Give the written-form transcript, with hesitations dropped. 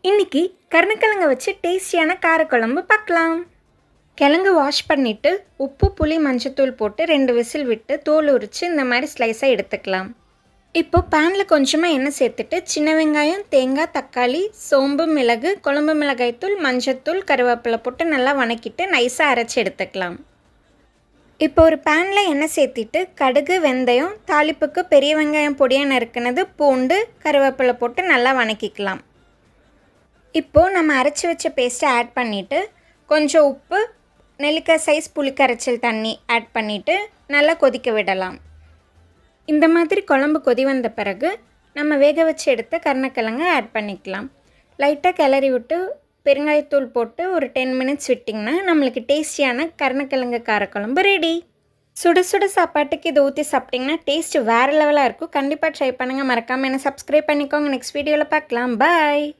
இன்றைக்கி கருணக்கிழங்க வச்சு டேஸ்டியான காரக்குழம்பு பார்க்கலாம். கிழங்கு வாஷ் பண்ணிவிட்டு உப்பு புளி மஞ்சத்தூள் போட்டு 2 விசில் விட்டு தோல் உரித்து இந்த மாதிரி ஸ்லைஸாக எடுத்துக்கலாம். இப்போது பேனில் கொஞ்சமாக எண்ணெய் சேர்த்துட்டு சின்ன வெங்காயம், தேங்காய், தக்காளி, சோம்பு, மிளகு, குழம்பு மிளகாய்த்தூள், மஞ்சத்தூள், கருவேப்பிலை போட்டு நல்லா வணக்கிட்டு நைஸாக அரைச்சி எடுத்துக்கலாம். இப்போ ஒரு பேனில் எண்ணெய் சேர்த்திட்டு கடுகு, வெந்தயம், தாளிப்புக்கு பெரிய வெங்காயம் பொடியாக நறுக்குனது, பூண்டு, கருவேப்பிலை போட்டு நல்லா வணக்கிக்கலாம். இப்போது நம்ம அரைச்சி வச்ச பேஸ்ட்டை ஆட் பண்ணிவிட்டு கொஞ்சம் உப்பு, நெல்லிக்காய் சைஸ் புளிக்கரைச்சல் தண்ணி ஆட் பண்ணிவிட்டு நல்லா கொதிக்க விடலாம். இந்த மாதிரி குழம்பு கொதி வந்த பிறகு நம்ம வேக வச்சு எடுத்த கருணக்கிழங்க ஆட் பண்ணிக்கலாம். லைட்டாக கிளறி விட்டு பெருங்காயத்தூள் போட்டு ஒரு 10 மினிட்ஸ் விட்டிங்கன்னா நம்மளுக்கு டேஸ்டியான கருணக்கிழங்கு காரக்குழம்பு ரெடி. சுட சுட சாப்பாட்டுக்கு இதை ஊற்றி சாப்பிட்டிங்கன்னா டேஸ்ட்டு வேறு லெவலாக இருக்கும். கண்டிப்பாக ட்ரை பண்ணுங்கள். மறக்காமல் என்ன சப்ஸ்கிரைப் பண்ணிக்கோங்க. நெக்ஸ்ட் வீடியோவில் பார்க்கலாம். பாய்.